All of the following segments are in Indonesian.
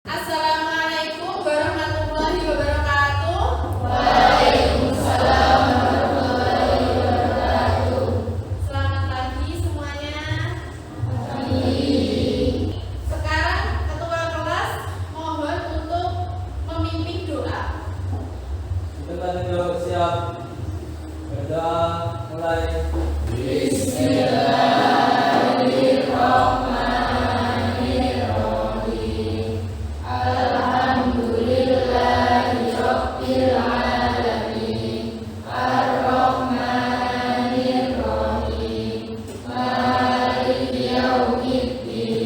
Assalamualaikum warahmatullahi wabarakatuh. Waalaikumsalam warahmatullahi wabarakatuh. Selamat pagi semuanya. Pagi. Sekarang ketua kelas mohon untuk memimpin doa. Kita duduk siap. Berdoa mulai. Bismillahirrahmanirrahim. Alhamdulillahirabbil alamin. Arrahmanirrahim. Maliki yaumiddin.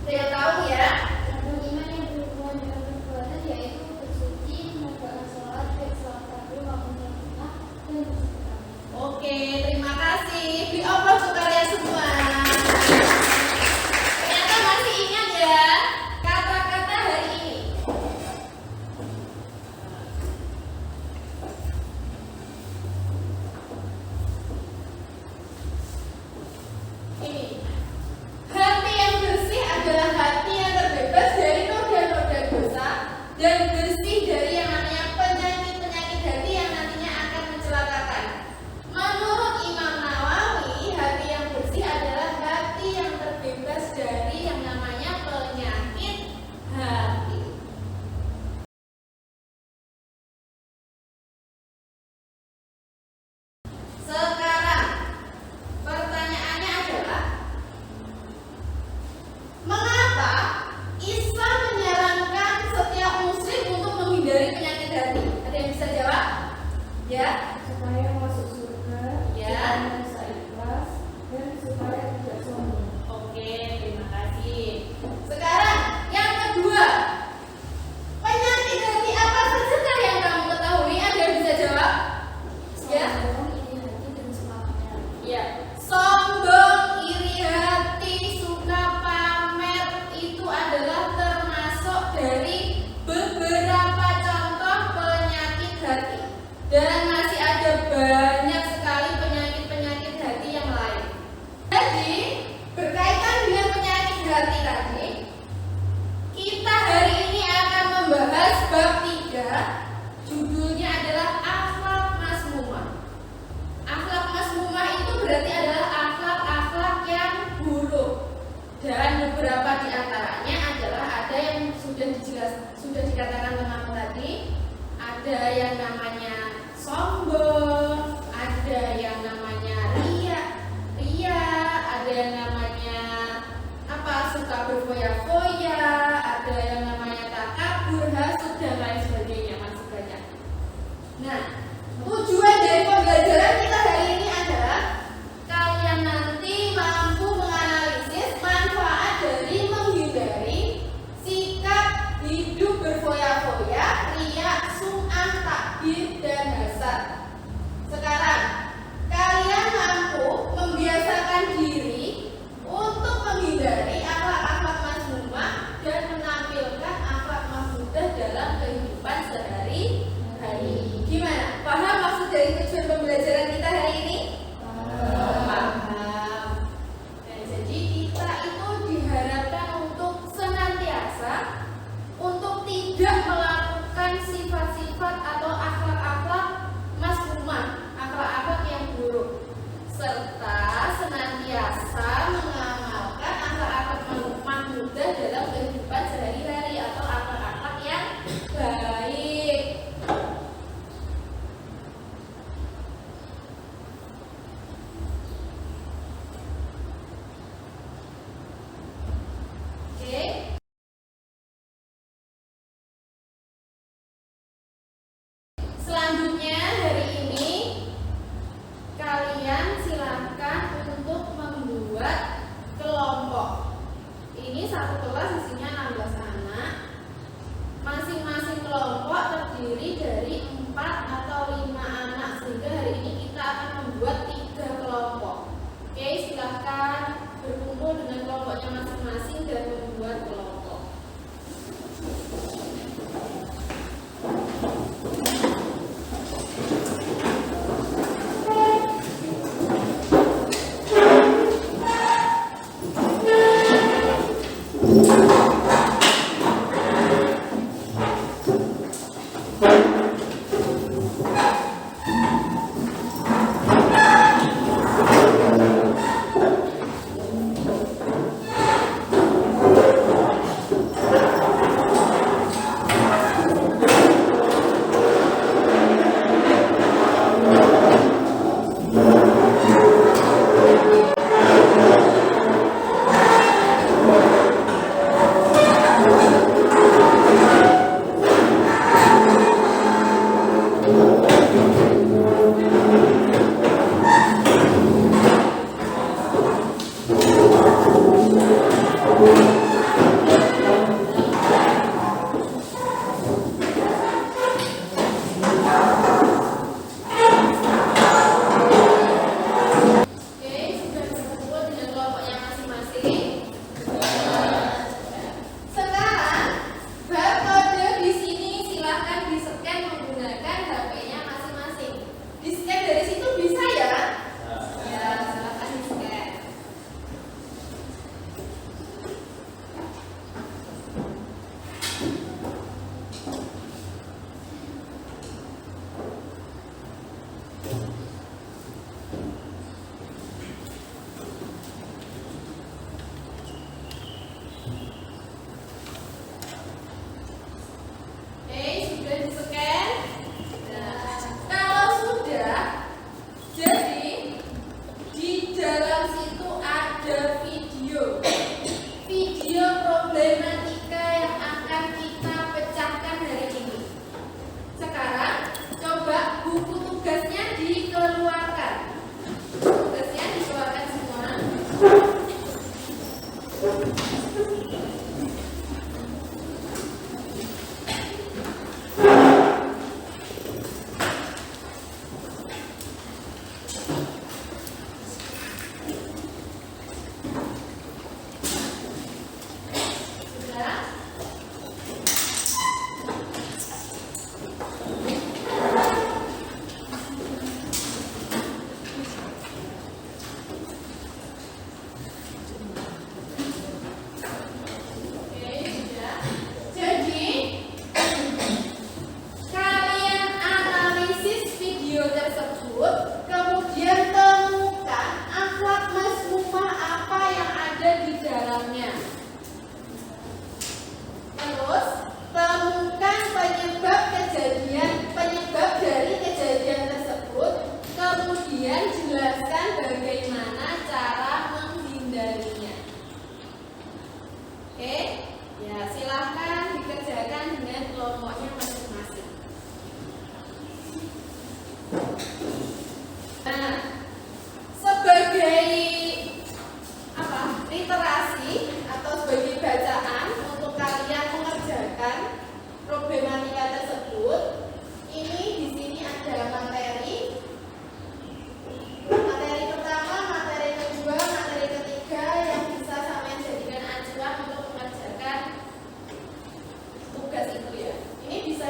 Ada yang tahu ya? Rukun iman yang berhubungan dengan perbuatan yaitu bersuci, menegakkan sholat, bersolat fardu, bangun jamaah, dan bersedekah. Oke, terima kasih. Beri Allah untuk kalian semua. Ternyata masih ingat ya kata-kata hari ini. Ini. Hati yang bersih adalah hati yang terbebas dari noda-noda dosa dan bersih dari yang namanya penyakit-penyakit hati yang nantinya akan mencelakakan. Menurut Imam Nawawi, hati yang bersih adalah hati yang terbebas dari yang namanya penyakit hati. Sekarang pertanyaannya adalah, mengapa Islam menyarankan setiap muslim untuk menghindari penyakit hati? Ada yang bisa jawab? Ya? Supaya masuk surga, Ya. supaya bisa ikhlas, dan supaya tidak sombong. Oke, terima kasih. Sekarang yang kedua, penyakit hati apa saja yang kamu ketahui? Ada yang bisa jawab? Ya? Sombong, iri hati, dan suka pamer. Ya. Sombong, iri hati, suka pamer itu adalah termasuk dari beberapa contoh penyakit hati. Dan masih ada banyak sekali penyakit-penyakit hati yang lain. Jadi, berkaitan dengan penyakit hati tadi, kita hari ini akan membahas bab 3. Judulnya adalah akhlak mazmumah. Akhlak mazmumah itu berarti adalah akhlak-akhlak yang buruk. Dan beberapa di antaranya adalah ada yang sudah dikatakan teman tadi, ada yang namanya sombong, ada yang namanya ria, ada yang namanya suka berfoya-foya, ada yang namanya takabur, hasud dan lain sebagainya, masih banyak. Nah, tujuan dari pembelajaran kita hari ini adalah kalian nanti mampu menganalisis manfaat dari menghindari sikap hidup berfoya-foya, ria, sum'ah, takbir, dan hasad. Sekarang, kalian mampu membiasakan diri untuk menghindari akhlak-akhlak mazmumah dan menampilkan akhlak mahmudah dalam kehidupan sehari-hari. Gimana? Paham maksud dari tujuan pembelajaran kita hari ini? Paham. Nah, jadi kita itu diharapkan untuk senantiasa untuk tidak melakukan sifat-sifat atau akhlak-akhlak mazmumah, akhlak-akhlak yang buruk, serta senantiasa mengamalkan akhlak-akhlak mahmudah dalam kehidupan sehari-hari atau akhlak-akhlak yang baik. Oke. Selanjutnya hari ini kalian silakan untuk membuat kelompok. Ini satu kelas isinya 16 anak. Masing-masing kelompok terdiri dari 4 atau 5 anak, sehingga hari ini kita akan membuat 3 kelompok. Oke, silakan berkumpul dengan kelompoknya masing-masing dan membuat kelompok. Sudah? Oke, sudah. Jadi, kalian analisis video tersebut, kemudian temukan akhlak mazmumah apa yang ada di dalamnya. Terus, temukan penyebab dari kejadian tersebut, kemudian jelaskan bagaimana cara menghindarinya. Oke, ya silahkan dikerjakan dengan kelompoknya masing-masing. Nah, sebagai literasi atau sebagai bacaan untuk kalian mengerjakan problematika tersebut, ini di sini ada materi pertama, materi kedua, materi ketiga yang bisa sampai jadikan acuan untuk mengerjakan tugas itu ya. Ini bisa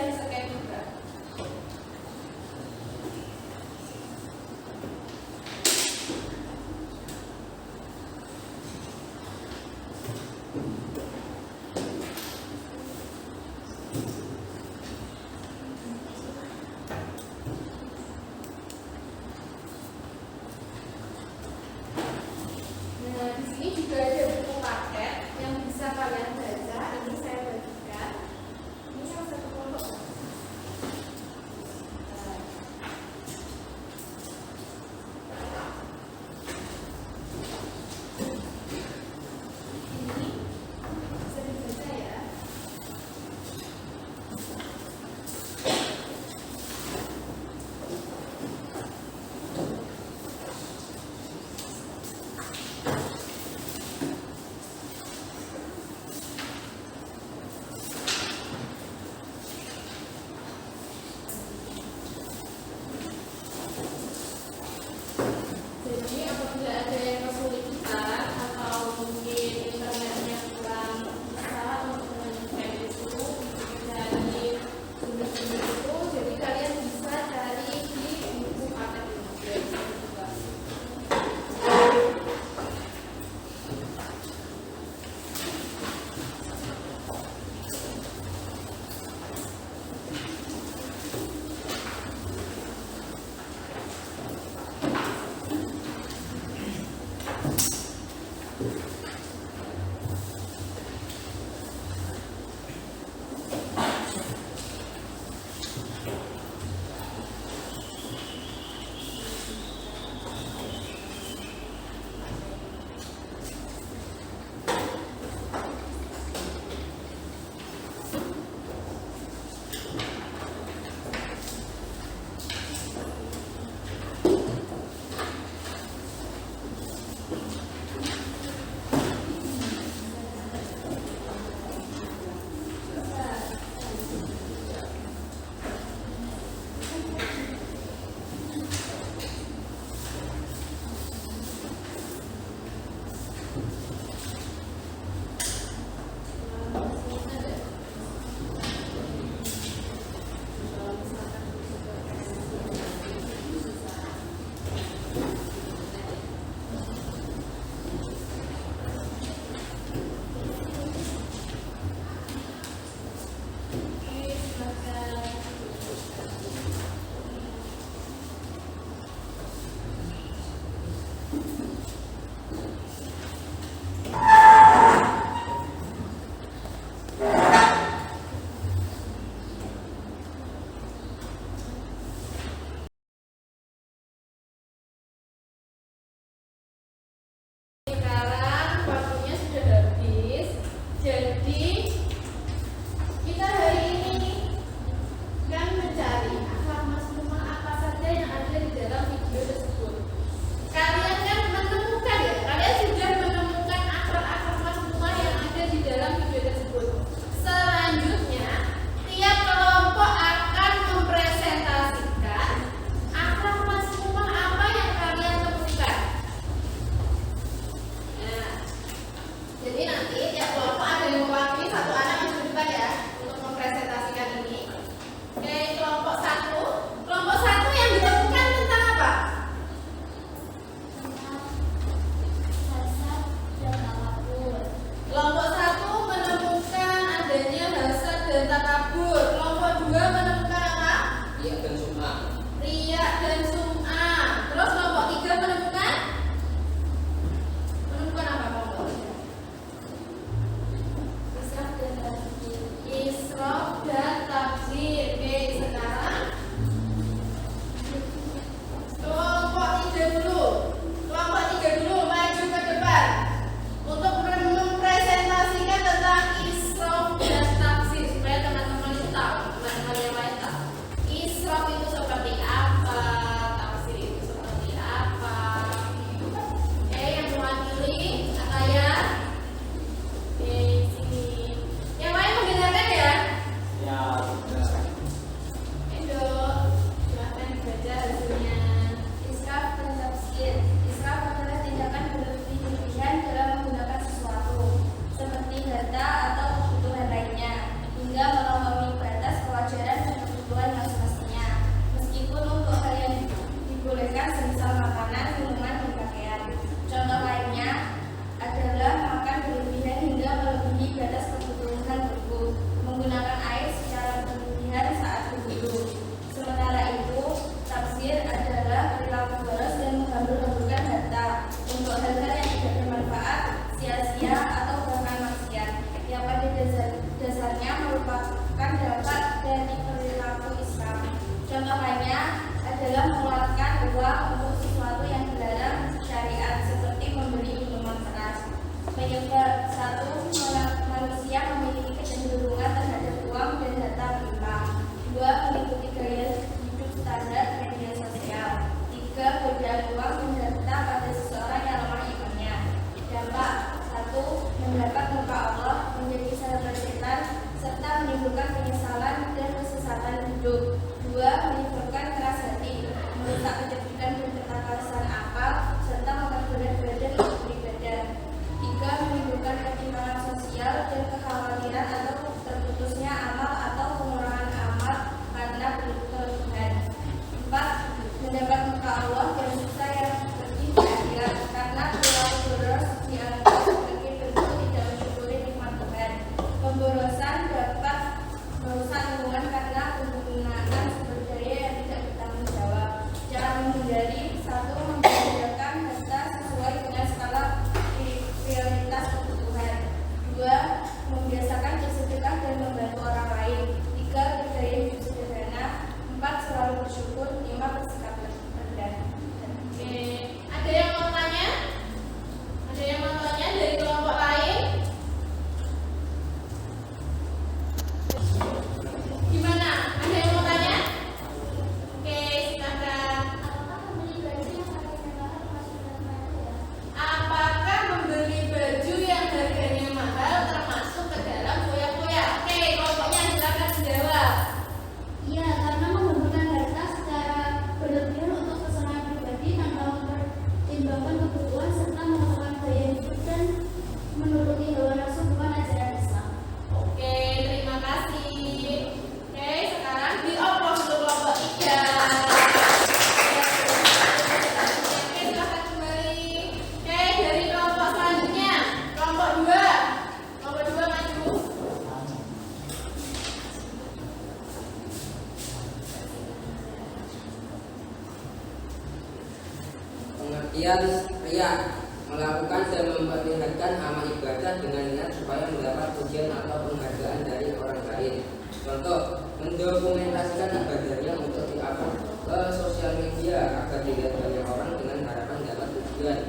Kemudian riya, melakukan dan memperlihatkan amal ibadah dengan niat supaya mendapat pujian atau penghargaan dari orang lain. Contoh, mendokumentasikan ibadahnya untuk di-upload ke sosial media agar dilihat banyak orang dengan harapan dapat pujian.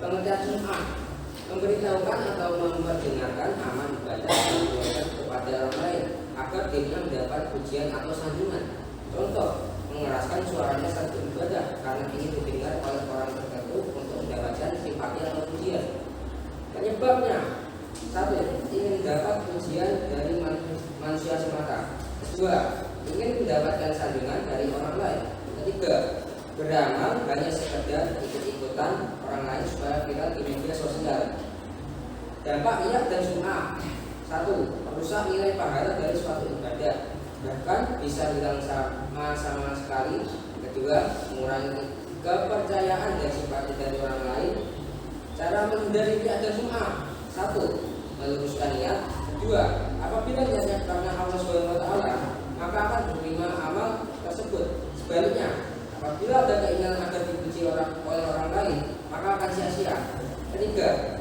Pengertian sum'ah, memberitahukan atau memperdengarkan amal ibadah yang dilakukan kepada orang lain agar dirinya mendapat pujian atau sanjungan. Contoh, mengeraskan suaranya saat beribadah karena ingin didengar oleh orang tertentu untuk mendapatkan simpati atau pujian. Penyebabnya, 1. Ingin mendapat pujian dari manusia semata. 2. Ingin mendapatkan sanjungan dari orang lain. 3. Beramal hanya sekedar ikut-ikutan orang lain supaya viral di media sosial. Dampak riya dan sum'ah. 1. Merusak nilai pahala dari suatu ibadah, bahkan bisa hilang sama sekali. 2. Mengurangi kepercayaan dan simpati dari orang lain. Cara menghindari riya dan sum'ah: 1. Meluruskan niat. 2. Apabila niatnya karena Allah SWT, maka akan diterima amal tersebut. Sebaliknya, apabila ada keinginan agar dipuji oleh orang lain, maka akan sia-sia. 3.